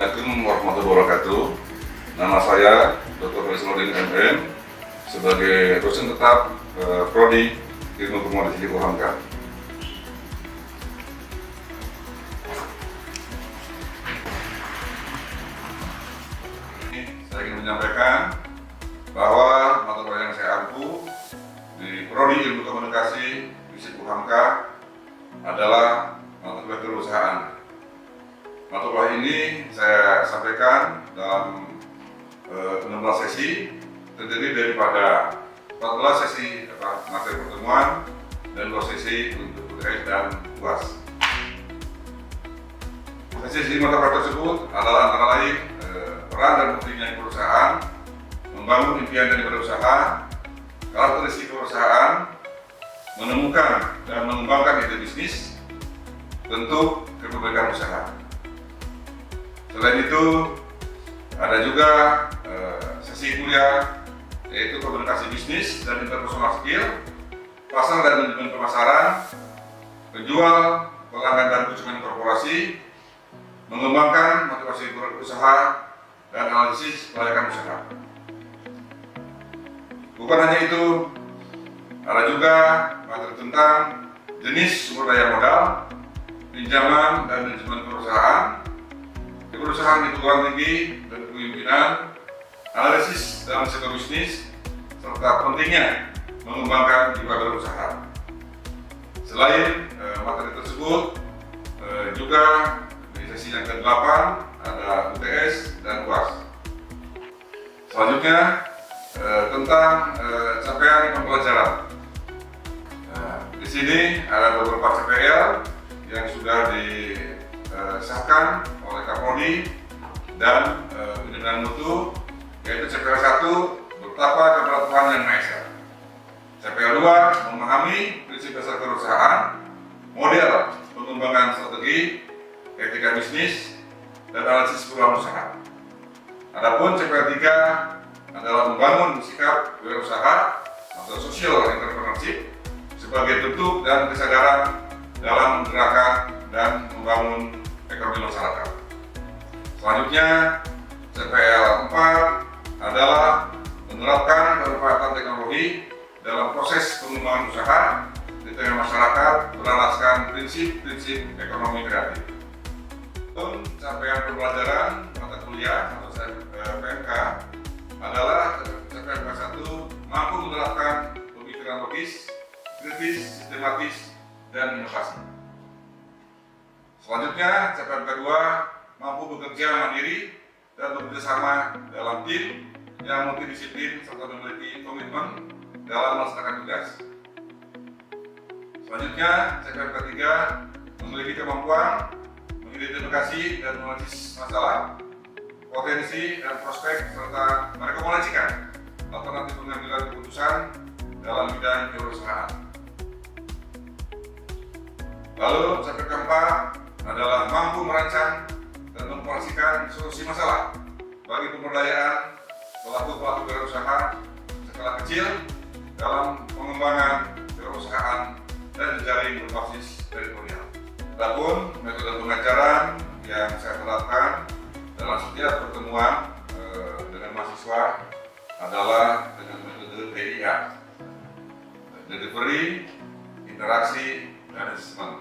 Assalamualaikum warahmatullahi wabarakatuh. Nama saya Dr. Faisal MM sebagai dosen tetap Prodi Ilmu Komoditi UHAMKA. Saya ingin menyampaikan bahwa mata kuliah yang saya ampu di Prodi Ilmu Komunikasi Fisip UHAMKA adalah mata kuliah perusahaan. Mata kuliah ini saya sampaikan dalam 16 sesi, terdiri daripada 14 sesi materi pertemuan dan 2 sesi untuk UTS dan UAS. Sesi mata kuliah tersebut adalah antara lain peran dan pentingnya perusahaan, membangun impian dari usaha, karakteristik perusahaan, menemukan dan mengembangkan ide bisnis, bentuk kepemilikan usaha. Selain itu, ada juga sesi kuliah yaitu komunikasi bisnis dan interpersonal skill, pasar dan manajemen pemasaran, penjual, pelanggan dan konsumen korporasi, mengembangkan motivasi berusaha dan analisis kelayakan usaha. Bukan hanya itu, ada juga materi tentang jenis sumber daya modal, pinjaman dan manajemen perusahaan, perusahaan di perguruan tinggi dan kepemimpinan, analisis dalam sektor bisnis, serta pentingnya mengembangkan jiwa berusaha. Selain materi tersebut, juga di sesi yang ke-8 ada UTS dan UAS. Selanjutnya tentang capaian pembelajaran. Di sini ada beberapa CPL yang sudah disahkan oleh Kapolri dan Pimpinan Mutu, yaitu CPL 1 betapa kepada Tuhan Yang Maha Esa, CPL 2 memahami prinsip dasar perusahaan, model pengembangan strategi, etika bisnis, dan analisis peluang usaha. Adapun CPL 3 adalah membangun sikap wirausaha atau social entrepreneurship sebagai bentuk dan kesadaran dalam menggerakkan dan membangun ekonomi masyarakat. Selanjutnya, CPL 4 adalah menerapkan pemanfaatan teknologi dalam proses pengembangan usaha di tengah masyarakat beralaskan prinsip-prinsip ekonomi kreatif. Capaian pembelajaran mata kuliah atau PMK adalah CPMK 1 mampu menerapkan pemikiran logis, kritis, sistematis, dan inovasi. Selanjutnya, CPMK 2 mampu bekerja mandiri dan bekerjasama dalam tim yang multidisiplin serta memiliki komitmen dalam melaksanakan tugas. Selanjutnya, CPMK 3 memiliki kemampuan mengidentifikasi dan menganalisis masalah, potensi dan prospek serta merekomendasikan alternatif pengambilan keputusan dalam bidang perusahaan. Lalu CPMK 4 adalah mampu merancang dan mempromosikan solusi masalah bagi pemberdayaan pelaku-pelaku wirausaha skala kecil dalam pengembangan perusahaan dan jejaring berbasis teritorial. Adapun metode pengajaran yang saya terapkan dalam setiap pertemuan dengan mahasiswa adalah dengan metode DIA, delivery, interaksi, dan assessment.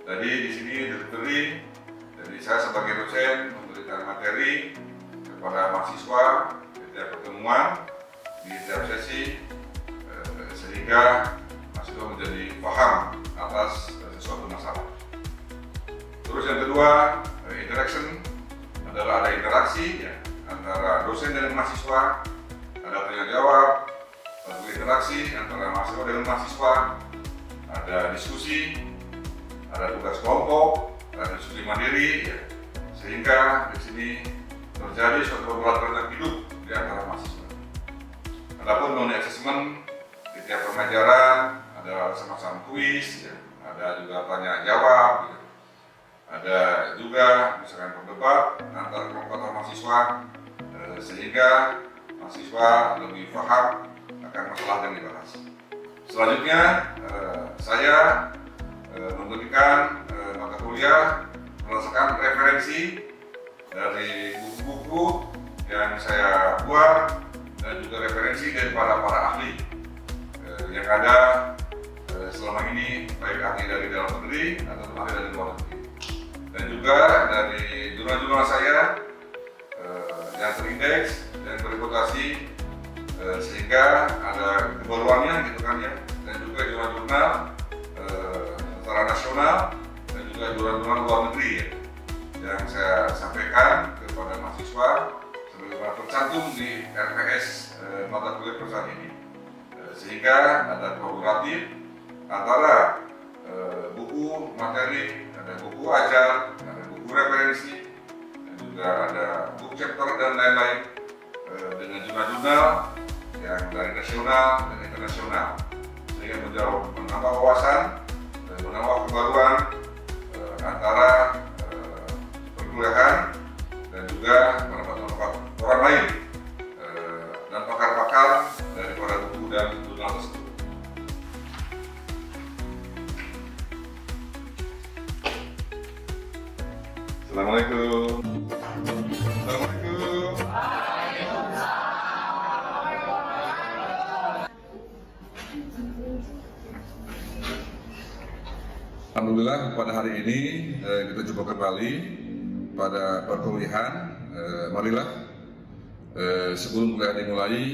Jadi di sini delivery, jadi saya sebagai dosen memberikan materi kepada mahasiswa di setiap pertemuan, di setiap sesi, sehingga mahasiswa menjadi paham atas sesuatu masalah. Terus yang kedua, interaction adalah ada interaksi ya, antara dosen dan mahasiswa, ada tanya jawab, ada interaksi antara mahasiswa dengan mahasiswa, ada diskusi, ada tugas kelompok, ada diskusi mandiri, ya, sehingga di sini terjadi suatu pembelajaran hidup di antara mahasiswa. Adapun mengenai asesmen di tiap pembelajaran ada semacam kuis, ya, ada juga tanya jawab, ya. Ada juga misalkan berdebat antara kelompok mahasiswa, sehingga mahasiswa lebih paham akan masalah yang dibahas. Selanjutnya saya memberikan mata kuliah berdasarkan referensi dari buku-buku yang saya buat dan juga referensi dari para ahli yang ada selama ini, baik ahli dari dalam negeri atau ahli dari luar negeri, dan juga dari jurnal-jurnal saya yang terindeks dan berreputasi, sehingga ada kebaruannya gitu kan ya, dan juga jurnal-jurnal secara nasional dan juga jurnal-jurnal luar negeri ya, yang saya sampaikan kepada mahasiswa sebagaimana tercantum di RPS mata kuliah perusahaan ini, sehingga ada kolaboratif antara buku materi, ada buku ajar, ada buku referensi, dan juga ada buku chapter dan lain-lain dengan jurnal-jurnal yang dari nasional dan internasional, sehingga menambah wawasan dan menambah kebaruan antara perkuliahan dan juga menambah orang lain dan pakar-pakar dari para buku dan jurnal tersebut. Assalamualaikum. Assalamualaikum. Alhamdulillah pada hari ini kita jumpa kembali pada perkuliahan. Marilah sebelum kuliah dimulai,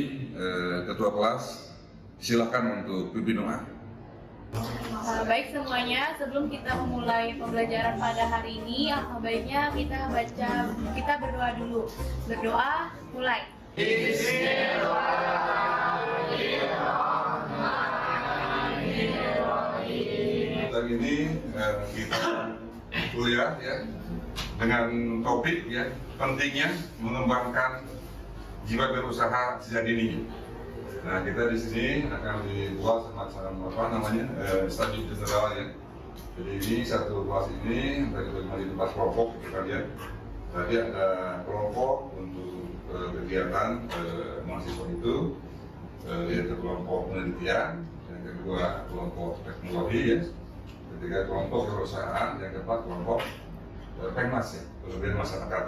ketua kelas silakan untuk pimpin doa. Baik semuanya, sebelum kita memulai pembelajaran pada hari ini, baiknya kita berdoa dulu. Berdoa, mulai. Hari ini kita kuliah ya dengan topik ya pentingnya mengembangkan jiwa berusaha sejak dini. Nah, kita di sini akan dibuat semacam studi general ya. Jadi ini satu kelas ini dari bagi 4 kelompok kita lihat. Tadi ada kelompok untuk kegiatan mahasiswa itu, yaitu kelompok penelitian, yang kedua kelompok teknologi ya, ketiga kelompok perusahaan, yang keempat kelompok PEMAS ya, pengabdian masyarakat.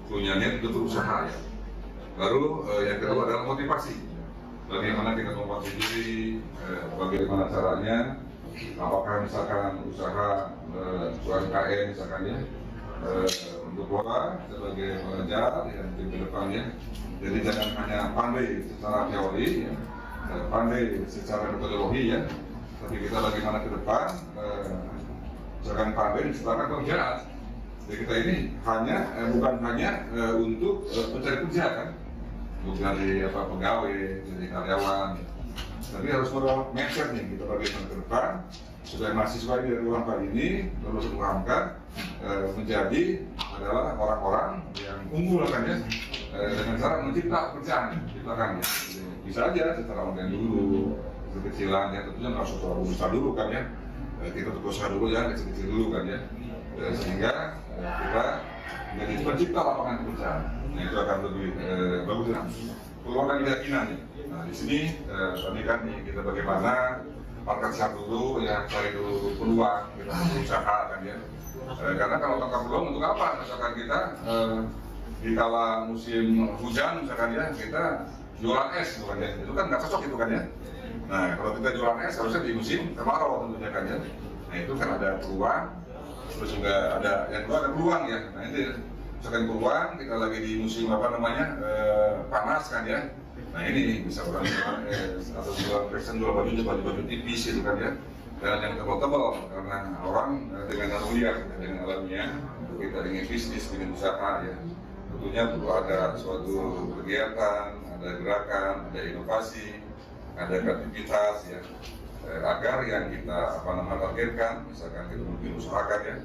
Punya niat untuk berusaha ya. Lalu yang kedua adalah motivasi. Bagaimana kita membuat diri, bagaimana caranya, apakah misalkan usaha UMKM misalkan ya, untuk keluar sebagai pengajar yang di depannya. Jadi jangan hanya pandai secara teori, ya, pandai secara metodologi ya, tapi kita bagaimana ke depan, jangan pandai menciptakan pekerjaan. Jadi kita ini bukan hanya untuk mencari kerja kan, bukan dari pegawai, dari karyawan, tapi harus mindset nih kita bagaimana ke depan supaya mahasiswa dari ruang kali ini terus mengangkat menjadi adalah orang-orang yang unggul kan ya, dengan cara mencipta pekerjaan, menciptakan ya. Bisa aja secara online dulu, kecil-kecilan ya, tentunya nggak usah terlalu besar dulu kan ya, kita berusaha dulu ya, kecil-kecil dulu kan ya, sehingga kita menjadi pencipta lapangan pekerjaan. Nah itu akan lebih bagus ya. Keluarkan keyakinan ya. Nah di sini tadi kan kita bagaimana market siap dulu ya, cari dulu peluang, kita berusaha kan ya. Karena kalau tangkap peluang untuk apa? Misalkan kita di kala musim hujan misalkan ya, kita jualan es bukan ya, itu kan nggak cocok itu kan ya. Nah kalau kita jualan es harusnya di musim kemarau tentunya kan ya. Nah itu kan ada peluang, terus juga ada yang kedua ada peluang ya. Nah itu misalkan peluang kita lagi di musim panas kan ya. Nah ini bisa orang jualan es atau jualan fashion, jual baju tipis itu kan ya. Dan yang tebal-tebal karena orang dengan alamiah untuk kita ingin bisnis, ingin usaha ya. Tentunya perlu ada suatu kegiatan, ada gerakan, ada inovasi, ada kreativitas ya, agar yang kita targetkan, misalkan kita mungkin usahakan ya,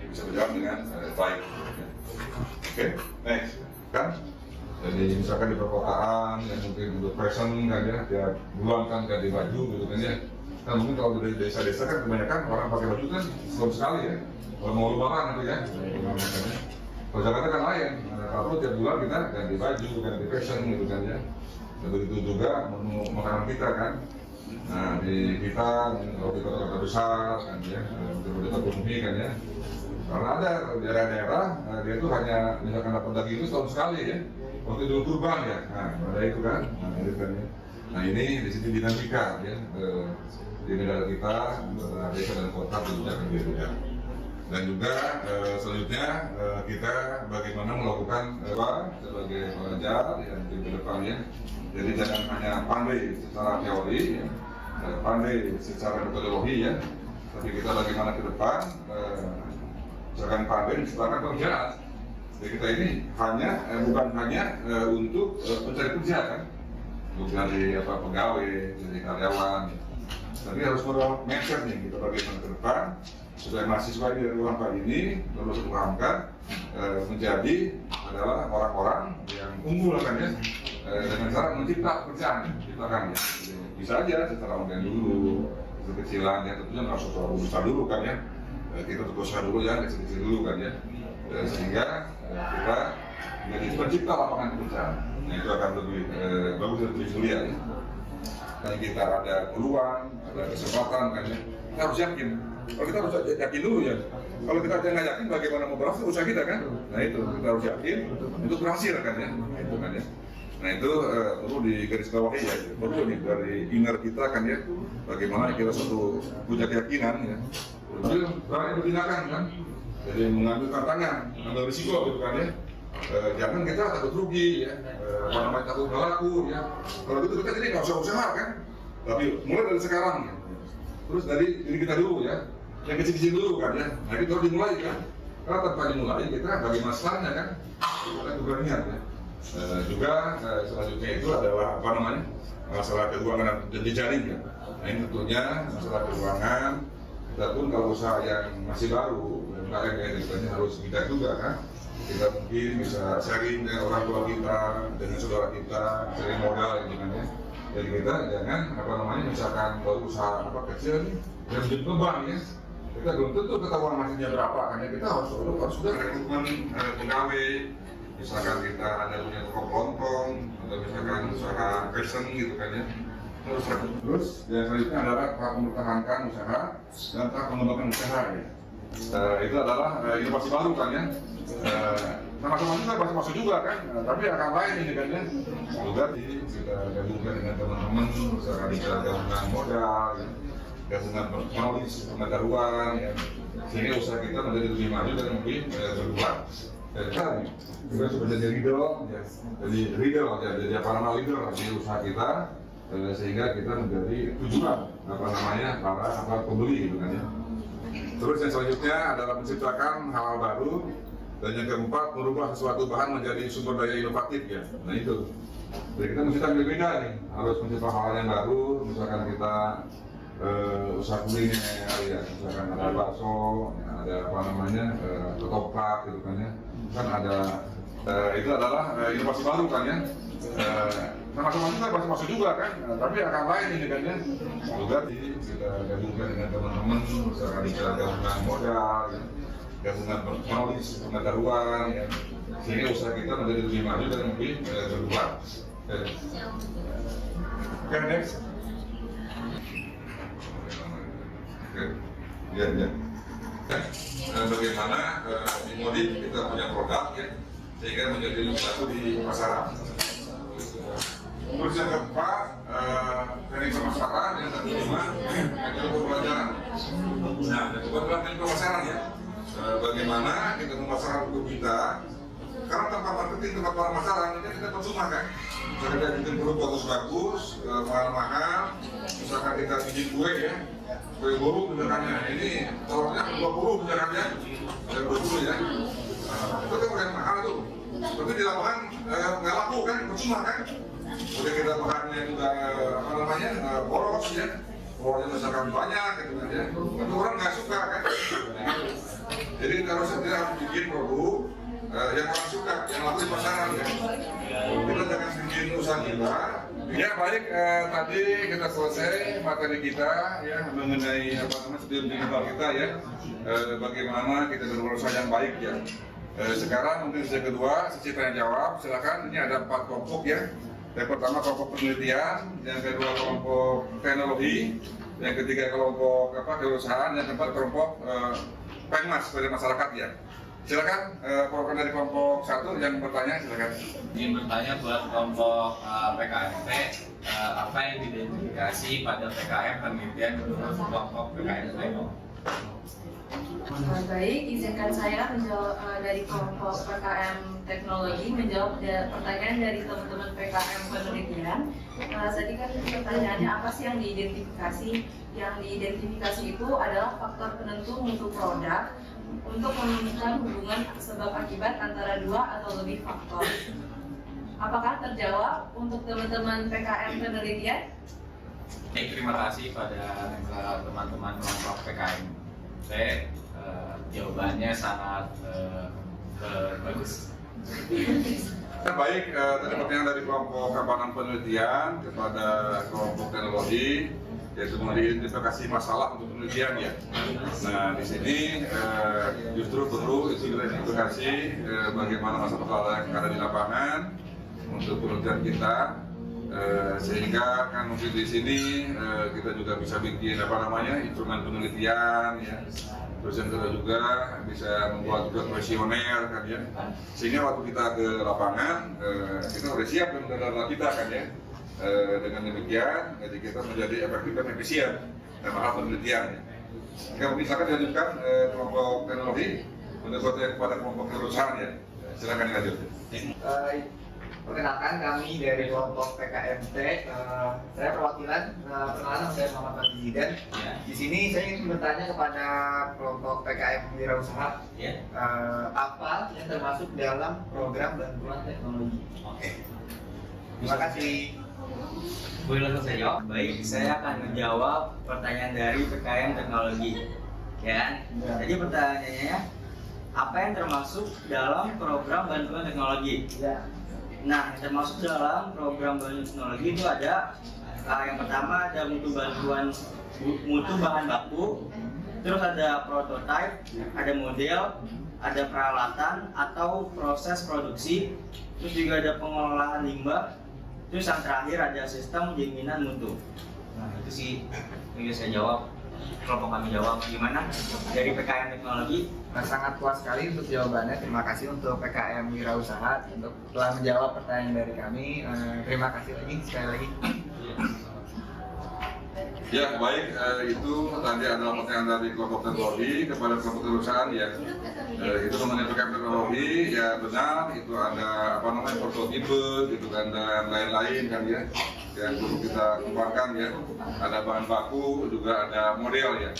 bisa berjalan dengan baik. Ya. Oke, next kan. Jadi misalkan di perkotaan yang mungkin untuk fashion kan ya, tiap bulan kan ganti baju gitu kan ya. Kan mungkin kalau di desa-desa kan kebanyakan orang pakai baju kan setahun sekali ya, kalau mau lebaran gitu ya. Kalau Jakarta kan lain, kalau tiap bulan kita ganti baju, ganti fashion gitu kan ya. Dan begitu juga menu makanan kita kan. Nah di kita kalau di kota-kota besar kan ya, kota-kota bumi kan ya, Karena ada daerah-daerah dia itu hanya misalkan dapat daging itu setahun sekali ya, waktu Idul Kurban ya, nah ada itu kan, nah ini di sini dinamika ya, di negara kita desa dan kota tentunya akan berbeda. Dan juga selanjutnya kita bagaimana melakukan sebagai pelajar yang di depannya. Jadi jangan hanya pandai secara teori, ya, pandai secara metodologi ya, tapi kita bagaimana ke depan, misalkan pandai menciptakan pekerjaan. Jadi kita ini bukan hanya untuk mencari kerja kan, untuk dari pegawai, dari karyawan, tapi harus mindset nih kita bagaimana ke depan supaya mahasiswa di ruang Pak ini terus dipahamkan menjadi adalah orang-orang yang unggul kan ya, dengan cara menciptakan pekerjaan, menciptakan ya. Bisa aja secara online dulu, kecil-kecilan ya, tentunya nggak usah terlalu besar dulu kan ya, kita berusaha dulu ya, kecil-kecil dulu kan ya, sehingga kita menjadi pencipta lapangan pekerjaan. Nah itu akan lebih bagus dan lebih mulia ya. Kalau kita ada peluang, ada kesempatan kan ya, kita harus yakin. Kalau kita harus yakin dulu ya. Kalau kita nggak yakin, bagaimana mau berhasil usaha kita kan? Nah itu kita harus yakin untuk berhasil kan ya. Itu kan ya. Nah itu perlu digarisbawahi ya. Perlu nih dari inner kita kan ya. Bagaimana kita suatu punya keyakinan ya. Berani bertindakan kan. Jadi mengambil tantangan, mengambil risiko gitu kan ya. Jangan kita takut rugi ya, takut nggak laku ya. Kalau gitu kita jadi nggak usah usaha kan. Tapi mulai dari sekarang ya. Terus dari diri kita dulu ya, yang kecil-kecil dulu kan ya. Nah itu harus dimulai kan. Karena tanpa dimulai kita bagi masalahnya kan, kita keberanian ya. Juga selanjutnya itu adalah masalah keuangan dan jejaring ya. Nah ini tentunya masalah keuangan. Kita pun kalau usaha yang masih baru, UMKM ya, tentunya harus bijak juga kan. Kita mungkin bisa sharing dengan orang tua kita, dengan saudara kita, sharing modal gitu kan ya. Jadi kita jangan misalkan kalau usaha kecil nih, yang menjadi beban ya. Kita belum tentu ketahuan hasilnya berapa kan ya. Kita harus sudah rekrutmen pegawai. Misalkan kita ada punya toko kelontong atau misalkan usaha fashion gitu kan ya. Terus yang selanjutnya adalah mempertahankan usaha dan mengembangkan usaha ya. Itu adalah inovasi baru kan ya. Sama-sama juga masuk juga kan, tapi akan lain ini kan ya. Juga kita gabungkan dengan teman-teman, misalkan kita gabungan modal, ya, gabungan knowledge, pengetahuan, ya, sehingga usaha kita menjadi lebih maju dan lebih berkembang. Kita sudah jadi leader, ya, jadi para leader di usaha kita, sehingga kita menjadi tujuan para pembeli gitu kan ya. Terus yang selanjutnya adalah menciptakan hal baru. Dan yang keempat, merubah sesuatu bahan menjadi sumber daya inovatif ya. Nah itu. Jadi kita mesti tampil beda nih. Harus mencipta hal yang baru. Misalkan kita usaha kuliner ya. Misalkan ada bakso, ya, ada ketoprak gitu kan ya. Kan ada itu adalah inovasi baru kan ya. Sama-sama juga masuk juga kan. Tapi akan lain ini kan ya. Juga kita gabungkan dengan teman-teman. Misalkan kita gabungan modal ya. Gabungan knowledge, pengetahuan, ya, sehingga usaha kita menjadi lebih maju dan lebih berkembang. Oke, next. Ya. Bagaimana di Modif kita punya produk ya, sehingga menjadi lebih laku di pasaran. Terus yang keempat, teknik pemasaran, yang kelima, metode pembelajaran. Nah, metode pemasaran ya. Bagaimana kita memasarkan produk kita, karena tanpa marketing, tanpa pemasaran ini kita percuma kan. Misalkan kita bikin produk bagus-bagus, mahal-mahal, misalkan kita bikin kue ya, kue buruk misalkannya, ini orangnya 20 misalkannya, dan 20 ya, itu kan bukan mahal tuh, tapi di lapangan nggak laku kan, percuma kan. Udah kita bahannya juga boros ya, borosnya misalkan banyak gitu kan ya, tapi orang nggak suka kan. Jadi kita harus bikin produk yang orang suka, yang laku di pasaran ya. Kita jangan bikin usaha kita. Ya baik, tadi kita selesai materi kita ya mengenai studi digital kita ya. Bagaimana kita berusaha yang baik ya. Sekarang mungkin sesi kedua, sesi tanya jawab. Silakan, ini ada 4 kelompok ya. Yang pertama kelompok penelitian, yang kedua kelompok teknologi, yang ketiga kelompok kewirausahaan, yang keempat kelompok Pengmas dari masyarakat ya. Silakan perwakilan dari kelompok 1 yang bertanya, silakan. Ingin bertanya buat kelompok PKMT, apa yang diidentifikasi pada PKM penelitian menurut kelompok PKMT? Baik, izinkan saya menjawab dari kelompok PKM Teknologi menjawab pertanyaan dari teman-teman PKM penelitian. Tadi kan pertanyaannya apa sih yang diidentifikasi? Yang diidentifikasi itu adalah faktor penentu mutu produk untuk menentukan hubungan sebab akibat antara 2 atau lebih faktor. Apakah terjawab untuk teman-teman PKM penelitian? Baik, terima kasih pada teman-teman kelompok PKM. Jawabannya sangat bagus. Baik, tadi pertanyaan dari kelompok kabanan penelitian kepada kelompok teknologi, yaitu mengidentifikasi masalah untuk penelitian ya. Nah di sini justru perlu identifikasi bagaimana masalah yang ada di lapangan untuk penelitian kita, sehingga kan mungkin di sini kita juga bisa bikin instrumen penelitian ya. Terus yang kedua juga bisa membuat juga kuesioner kan ya, sehingga waktu kita ke lapangan kita udah siap dengan data kita kan ya. Dengan demikian jadi kita menjadi efektif dan efisien dalam hal penelitian ya. Mungkin silakan dilanjutkan kelompok teknologi untuk bertanya kepada kelompok perusahaan ya. Silakan dilanjut. Perkenalkan, kami dari kelompok PKMT. Saya perwakilan, perkenalan saya Muhammad Fadli Zidan. Di sini saya ingin bertanya kepada kelompok PKM Wirausaha, apa yang termasuk dalam program bantuan teknologi? Oke. Terima kasih. Boleh langsung saya jawab? Baik, saya akan menjawab pertanyaan dari PKM Teknologi. Ya kan? Jadi pertanyaannya, apa yang termasuk dalam program bantuan teknologi? Nah, yang termasuk dalam program bantuan teknologi itu ada yang pertama ada mutu bahan baku, terus ada prototipe, ada model, ada peralatan atau proses produksi, terus juga ada pengelolaan limbah, terus yang terakhir ada sistem jaminan mutu. Nah itu sih yang saya jawab, kelompok kami jawab. Gimana dari PKM Teknologi? Sangat puas sekali untuk jawabannya. Terima kasih untuk PKM Wirausaha untuk telah menjawab pertanyaan dari kami. Terima kasih lagi sekali lagi. Ya baik, itu tadi adalah pertanyaan dari kelompok teknologi kepada kelompok perusahaan ya. Itu mengenai PKM teknologi ya, benar itu ada prototipe gitu kan dan lain-lain kan ya yang perlu kita kembangkan ya. Ada bahan baku juga ada model ya.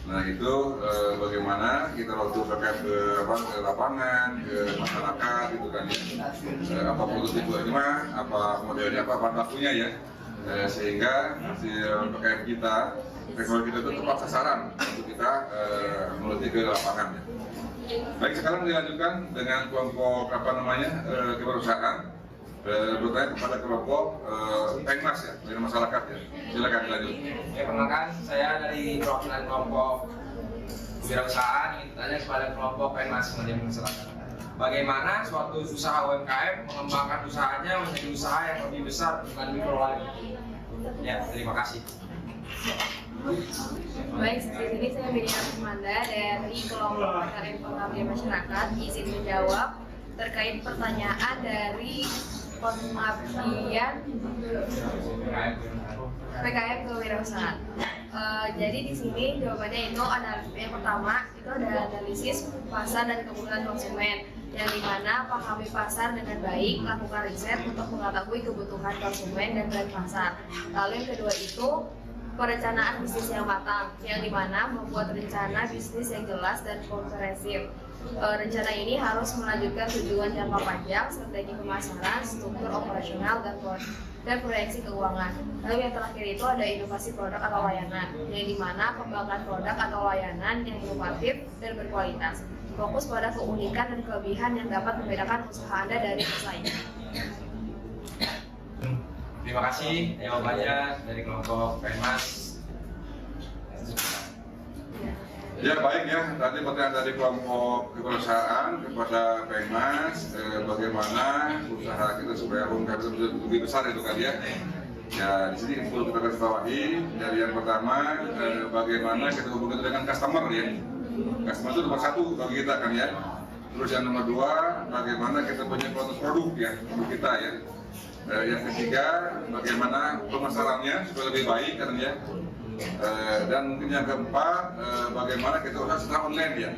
Nah itu bagaimana kita waktu PKM ke lapangan, ke masyarakat gitu kan ya. Apa prototipenya, apa modelnya, apa bahan bakunya ya. Sehingga si PKM kita, teknologi kita itu tepat sasaran untuk kita meneliti ke lapangan. Ya. Baik, sekarang dilanjutkan dengan kelompok keperusahaan bertanya kepada kelompok Pengmas ya, dari masyarakat ya. Silakan dilanjut. Ya, perkenalkan saya dari perwakilan kelompok Wirausaha ingin bertanya kepada kelompok Pengmas manajemen masyarakat. Bagaimana suatu usaha UMKM mengembangkan usahanya menjadi usaha yang lebih besar bukan mikro lagi? Ya, terima kasih. Baik, seperti ini saya Miriam Sumanda dari kelompok PKM Pengabdian Masyarakat izin menjawab terkait pertanyaan dari pengabdian PKM Kewirausahaan. Jadi di sini jawabannya itu ada yang pertama itu ada analisis pasar dan kebutuhan konsumen, yang dimana pahami pasar dengan baik, lakukan riset untuk mengetahui kebutuhan konsumen dan tren pasar. Lalu yang kedua itu perencanaan bisnis yang matang, yang dimana membuat rencana bisnis yang jelas dan komprehensif. Rencana ini harus melanjutkan tujuan jangka panjang, strategi pemasaran, struktur operasional, dan proyeksi keuangan. Lalu yang terakhir itu ada inovasi produk atau layanan, yang dimana kembangkan produk atau layanan yang inovatif dan berkualitas. Fokus pada keunikan dan kelebihan yang dapat membedakan usaha Anda dari pesaing. Terima kasih jawabannya dari kelompok Pengmas. Ya baik ya, tadi pertanyaan dari kelompok perusahaan kepada Pengmas, bagaimana usaha kita supaya umkm itu lebih besar itu kan ya. Ya di sini perlu kita garis bawahi dari yang pertama bagaimana kita hubungan dengan customer ya. Customer itu nomor satu bagi kita kan ya. Terus yang nomor dua, bagaimana kita punya kualitas produk ya untuk kita ya. Yang ketiga, bagaimana pemasarannya supaya lebih baik kan ya. Dan mungkin yang keempat, bagaimana kita usaha secara online ya.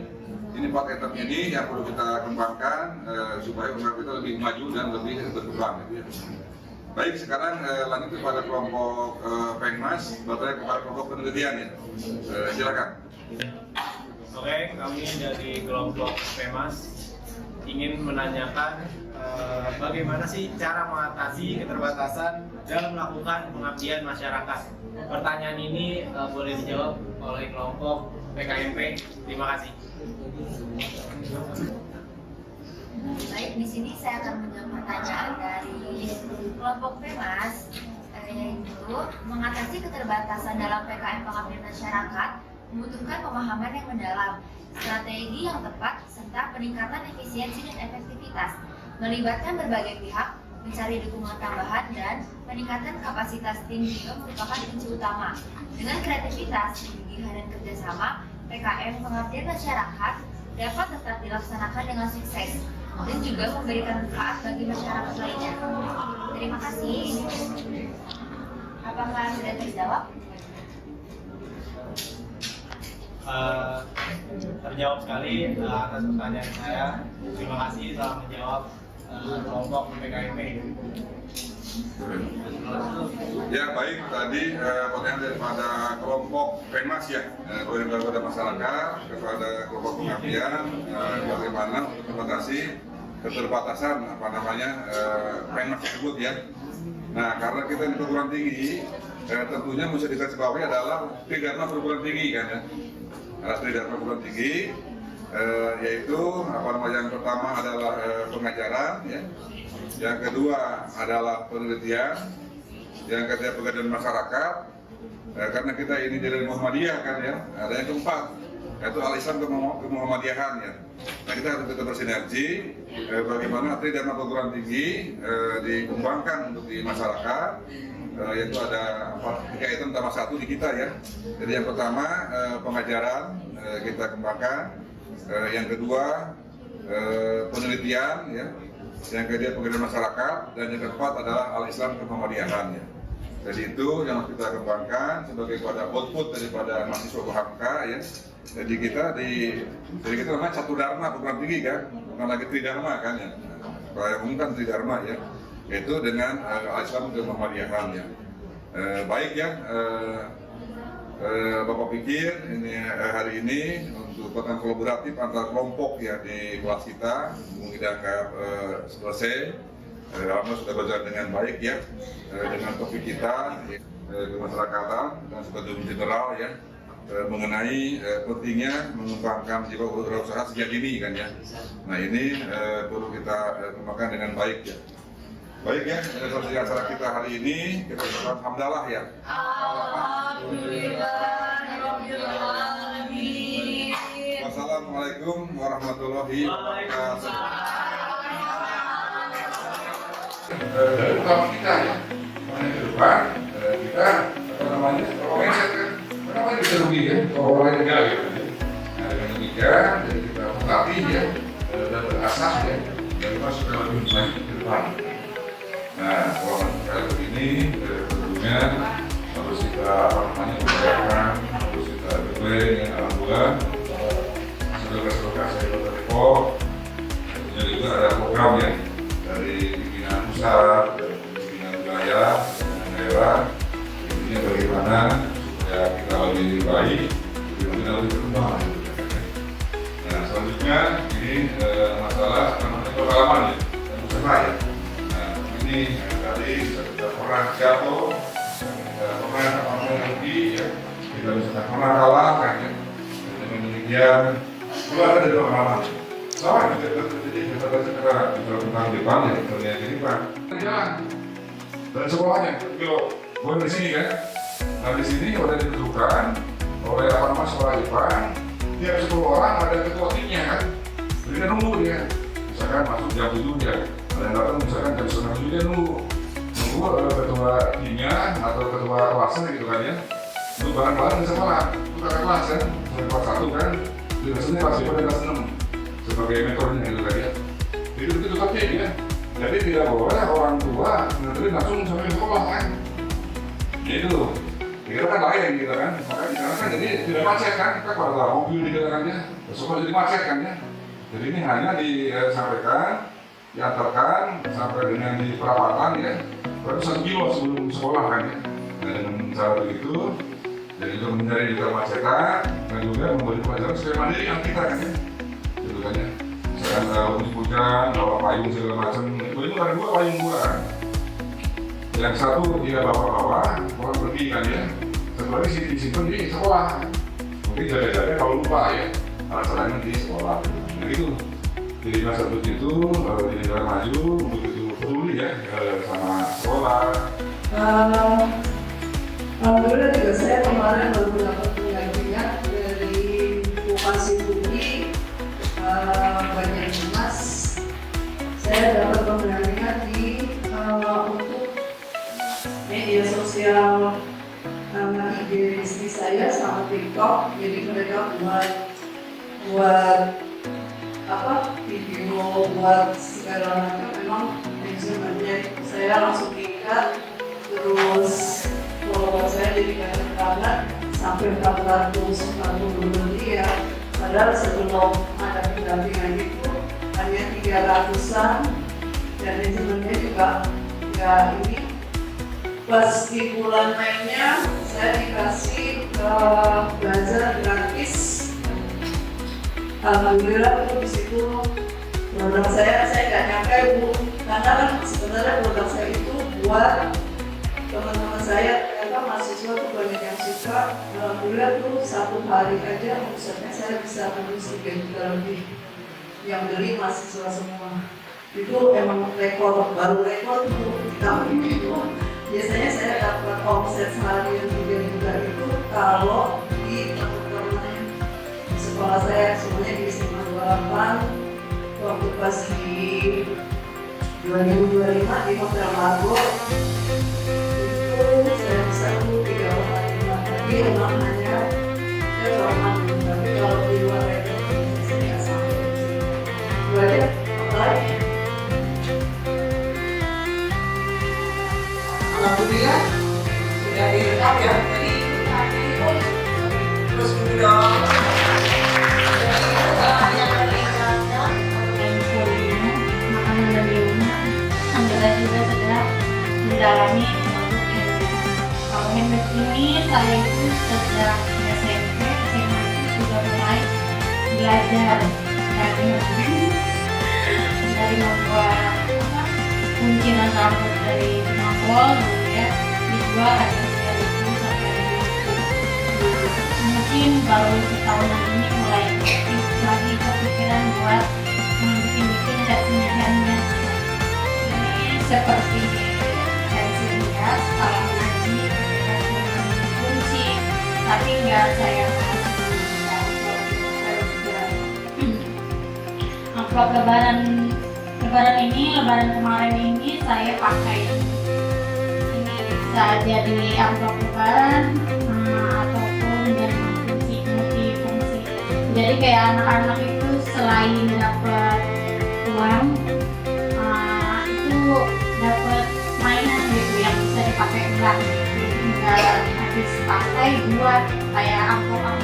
Ini 4 item ini yang perlu kita kembangkan supaya usaha kita lebih maju dan lebih berkembang gitu ya. Baik, sekarang lanjut kepada kelompok Pengmas, bertanya kepada kelompok penelitian ya. Silakan. Oke, kami dari kelompok Pengmas ingin menanyakan bagaimana sih cara mengatasi keterbatasan dalam melakukan pengabdian masyarakat. Pertanyaan ini boleh dijawab oleh kelompok PKMP. Terima kasih. Baik, di sini saya akan menjawab pertanyaan dari kelompok Pengmas, yaitu mengatasi keterbatasan dalam PKM pengabdian masyarakat membutuhkan pemahaman yang mendalam, strategi yang tepat, serta peningkatan efisiensi dan efektivitas, melibatkan berbagai pihak, mencari dukungan tambahan, dan peningkatan kapasitas tim juga merupakan kunci utama. Dengan kreativitas, kegigihan, dan kerjasama, PKM pengabdian masyarakat dapat tetap dilaksanakan dengan sukses dan juga memberikan manfaat bagi masyarakat lainnya. Terima kasih. Apakah sudah terjawab? Terjawab sekali atas pertanyaan saya. Terima kasih telah menjawab kelompok PKMP. Ya baik, tadi pertanyaan daripada kelompok Pengmas ya, kepada masyarakat, kepada kelompok pengabdian, bagaimana untuk mengatasi keterbatasan Pengmas tersebut ya. Nah, karena kita di perguruan tinggi, tentunya mesti digarisbawahi adalah tridharma perguruan tinggi kan ya. Tridharma perguruan tinggi, yaitu yang pertama adalah pengajaran ya. Yang kedua adalah penelitian, yang ketiga pengabdian masyarakat, karena kita ini dari Muhammadiyah kan ya. Ada yang keempat, yaitu al-Islam ke Muhammadiyahan ya. Nah kita harus kita bersinergi, bagaimana tridharma perguruan tinggi dikembangkan untuk di masyarakat, yaitu ada 3 item tambah 1 di kita ya. Jadi yang pertama pengajaran kita kembangkan, yang kedua penelitian ya. Yang kedua pengabdian masyarakat, dan yang keempat adalah al-Islam ke Muhammadiyahan ya. Jadi itu yang harus kita kembangkan sebagai pada output daripada mahasiswa UHMK ya. Jadi kita namanya satu dharma perguruan tinggi kan, bukan lagi tridharma kan ya. Kalau yang umum kan tridharma ya, yaitu dengan al-Islam ke Muhammadiyahan ya. Baik ya, Bapak pikir ini hari ini untuk pertemuan kolaboratif antar kelompok ya di kelas kita mungkin dianggap selesai. Alhamdulillah sudah berjalan dengan baik ya, dengan topik kita kemasyarakatan dan strategi general ya, mengenai pentingnya mengembangkan jiwa wirausaha sejak dini kan ya. Nah ini perlu kita kembangkan dengan baik ya. Baik ya, selesai acara kita hari ini, kita ucapkan hamdalah ya. Wassalamualaikum warahmatullahi wabarakatuh. Dari utama kita ya, ke depan kita mindset kan, bisa rugi ya, kalau orang enggak gitu. Nah dengan demikian, jadi kita berlatih ya, dan berasas ya, dan kita sudah lebih baik ke depan. Nah, kalau kali ini tentunya harus kita persiapkan, harus kita declare dengan alhamdulillah sebagai dari Depok. Tentunya juga ada program ya dari pimpinan pusat, dari pimpinan wilayah, pimpinan daerah. Intinya bagaimana supaya kita lebih baik, lebih berkembang. Nah, selanjutnya ini masalah pengalaman ya, dan usaha ya. Ini tadi kita pernah jatuh, kita pernah rugi ya, kita bisa pernah kalah kan ya. Dengan demikian, itu ada dari pengalaman. Sama kita bisa tentang depan ya, terlihat di depan. Jalan dan sekolahnya, kalau bukan di sini kan. Nah di sini udah ditentukan oleh sekolah depan, tiap 10 orang ada ketua timnya kan. Jadi kan nunggu dia, misalkan masuk jam 7 ya. Dan datang misalkan jam 9 dia nunggu ketua timnya atau ketua kelasnya gitu kan ya. Itu barang-barang di sekolah, itu kakak kelas kan, kelas 1 kan, itu Biasanya kelas 5 dan kelas 6 sebagai metodenya gitu kan ya. Itu tetapnya ya. Jadi tidak boleh orang tua nganterin langsung sampai sekolah kan. Itu kita kan lain gitu kan. Makanya di sana kan jadi tidak macet kan. Kita kalau ada mobil di jalannya, sekolah jadi macet kan ya. Jadi ini hanya disampaikan, diantarkan sampai dengan di perapatan ya. Baru 1 kilo sebelum sekolah kan ya. Nah dengan cara begitu, jadi untuk menghindari juga kemacetan dan juga memberi pelajaran supaya mandiri yang kita kan ya. Gitu kan ya. Misalkan hujan, bawa payung segala macam. Itu ada 2 payung gua. Yang satu dia bawa orang pergi kan ya. Satu lagi disimpan di sekolah. Mungkin jaga-jaga kalau lupa ya. Alasannya di sekolah. Nah itu. Jadi masa begitu, di negara maju begitu peduli ya sama sekolah. Alhamdulillah juga saya kemarin baru dapat pendampingan dari Bupati Budi Banyak Mas. Saya dapat pendampingan di untuk media sosial IG bisnis saya sama TikTok. Jadi mereka buat video, buat segala macam. Memang instrumennya saya langsung tingkat, terus follower saya jadi banyak sampai 440 lebih ya. Padahal sebelum ada pendampingan itu hanya 300-an dan instrumennya juga nggak ini. Pas di bulan Mei-nya saya dikasih belajar gratis. Alhamdulillah itu di situ produk saya nggak nyangka Bu, karena kan sebenarnya produk saya itu buat teman-teman saya, ternyata mahasiswa tuh banyak yang suka. Alhamdulillah tuh 1 hari aja omsetnya saya bisa menembus 3 juta lebih yang beli mahasiswa semua. Itu emang rekor, baru rekor tuh di tahun itu. Biasanya saya dapat omset sehari yang 3 juta itu kalau di teman-teman sekolah saya semuanya di SMA 28 waktu pas di 2025 di Hotel Margo itu saya bisa 3,5 tapi memang hanya saya trauma tapi kalau di luar itu saya nggak sampai itu aja. Apalagi alhamdulillah sudah direkam ya, jadi itu terus dong. Juga sudah mendalami produk handmade. Kalau handmade ini saya itu sejak SMP, SMA itu sudah mulai belajar dari membuat kunciran rambut dari mangkol, kemudian dijual harga 3.000 sampai 5.000. Mungkin baru setahunan ini mulai lagi kepikiran buat bikin dan punya handmade. Seperti pensil hias, kalau ngaji, kunci, tapi nggak saya amplop lebaran kemarin ini saya pakai ini bisa jadi amplop lebaran ataupun dari fungsi. Jadi kayak anak-anak itu selain dapat uang dapat mainan gitu yang bisa dipakai ulang, jadi nggak habis pakai buat kayak amplop